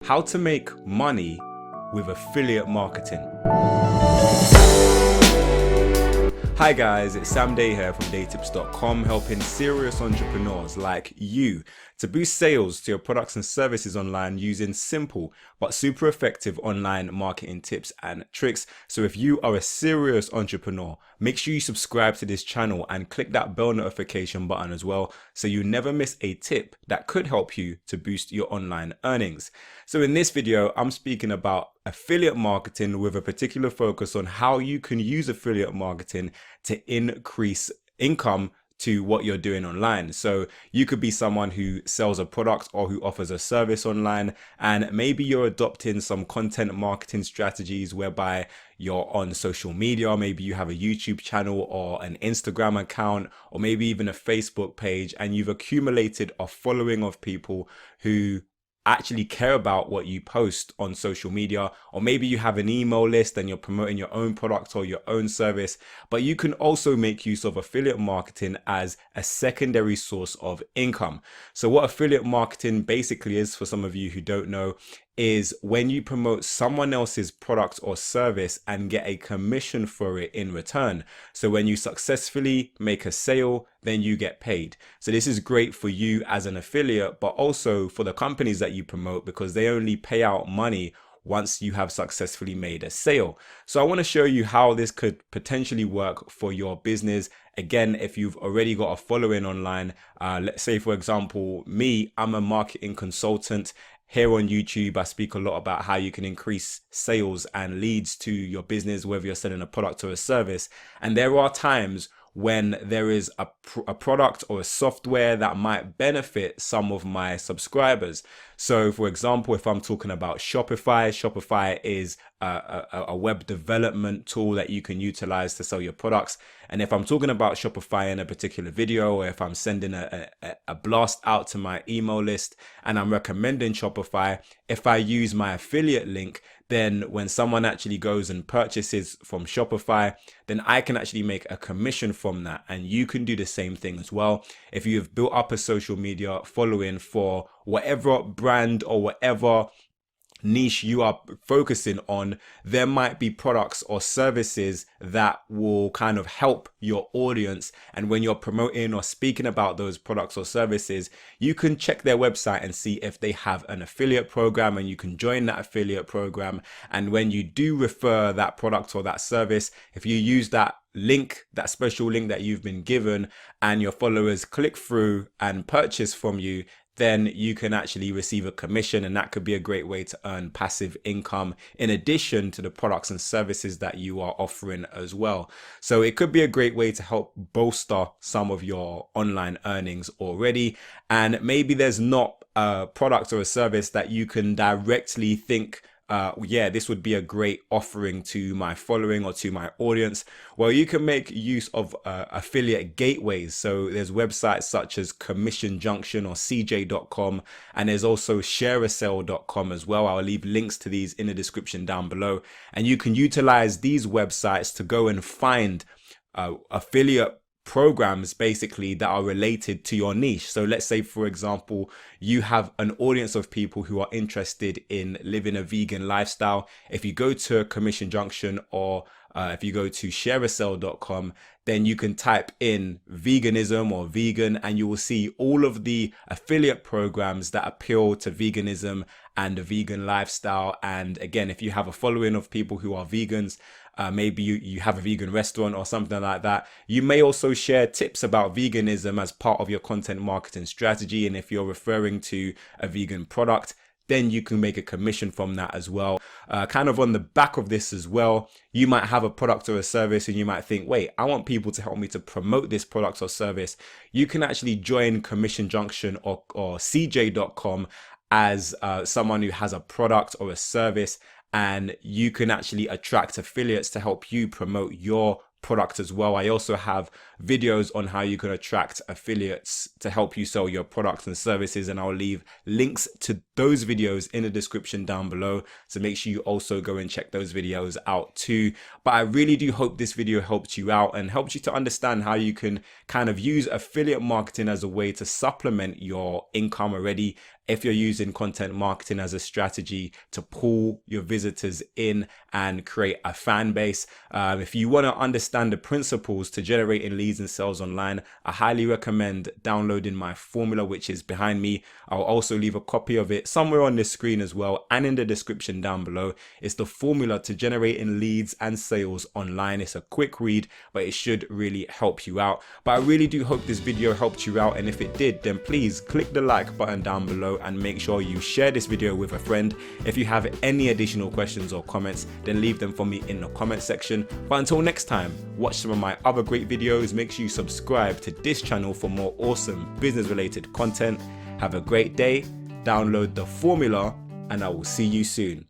How to make money with affiliate marketing. Hi guys, it's Sam Day here from DeyTips.com, helping serious entrepreneurs like you to boost sales to your products and services online using simple but super effective online marketing tips and tricks. So if you are a serious entrepreneur, make sure you subscribe to this channel and click that bell notification button as well, so you never miss a tip that could help you to boost your online earnings. So in this video, I'm speaking about affiliate marketing with a particular focus on how you can use affiliate marketing to increase income to what you're doing online. So you could be someone who sells a product or who offers a service online, and maybe you're adopting some content marketing strategies whereby you're on social media. Maybe you have a YouTube channel or an Instagram account, or maybe even a Facebook page, and you've accumulated a following of people who actually care about what you post on social media. Or maybe you have an email list and you're promoting your own product or your own service, but you can also make use of affiliate marketing as a secondary source of income. So what affiliate marketing basically is, for some of you who don't know, is when you promote someone else's product or service and get a commission for it in return. So when you successfully make a sale, then you get paid. So this is great for you as an affiliate, but also for the companies that you promote, because they only pay out money once you have successfully made a sale. So I want to show you how this could potentially work for your business. Again, if you've already got a following online, let's say, for example, me, I'm a marketing consultant. Here on YouTube, I speak a lot about how you can increase sales and leads to your business, whether you're selling a product or a service. And there are times when there is a product or a software that might benefit some of my subscribers. So for example, if I'm talking about Shopify is a web development tool that you can utilize to sell your products. And if I'm talking about Shopify in a particular video, or if I'm sending a blast out to my email list and I'm recommending Shopify, if I use my affiliate link, then when someone actually goes and purchases from Shopify, then I can actually make a commission from that. And you can do the same thing as well. If you've built up a social media following for whatever brand or whatever niche you are focusing on, there might be products or services that will kind of help your audience. And when you're promoting or speaking about those products or services, you can check their website and see if they have an affiliate program, and you can join that affiliate program. And when you do refer that product or that service, if you use that link, that special link that you've been given, and your followers click through and purchase from you, then you can actually receive a commission. And that could be a great way to earn passive income in addition to the products and services that you are offering as well. So it could be a great way to help bolster some of your online earnings already. And maybe there's not a product or a service that you can directly think, yeah, this would be a great offering to my following or to my audience. Well, you can make use of affiliate gateways. So there's websites such as Commission Junction or CJ.com, and there's also shareasell.com as well. I'll leave links to these in the description down below. And you can utilize these websites to go and find affiliate programs basically that are related to your niche. So let's say, for example, you have an audience of people who are interested in living a vegan lifestyle. If you go to Commission Junction, or if you go to shareasell.com, then you can type in veganism or vegan, and you will see all of the affiliate programs that appeal to veganism and a vegan lifestyle. And again, if you have a following of people who are vegans, maybe you have a vegan restaurant or something like that, you may also share tips about veganism as part of your content marketing strategy. And if you're referring to a vegan product, then you can make a commission from that as well. Kind of on the back of this as well, you might have a product or a service and you might think, wait, I want people to help me to promote this product or service. You can actually join Commission Junction or CJ.com as someone who has a product or a service, and you can actually attract affiliates to help you promote your product as well. I also have videos on how you can attract affiliates to help you sell your products and services, and I'll leave links to those videos in the description down below, so make sure you also go and check those videos out too. But I really do hope this video helped you out and helped you to understand how you can kind of use affiliate marketing as a way to supplement your income already if you're using content marketing as a strategy to pull your visitors in and create a fan base. If you want to understand the principles to generating leads and sales online, I highly recommend downloading my formula, which is behind me. I'll also leave a copy of it somewhere on this screen as well and in the description down below. It's the formula to generating leads and sales online. It's a quick read, but it should really help you out. But I really do hope this video helped you out, and if it did, then please click the like button down below and make sure you share this video with a friend. If you have any additional questions or comments, then leave them for me in the comment section. But until next time, watch some of my other great videos. Make sure you subscribe to this channel for more awesome business related content. Have a great day, download the formula, and I will see you soon.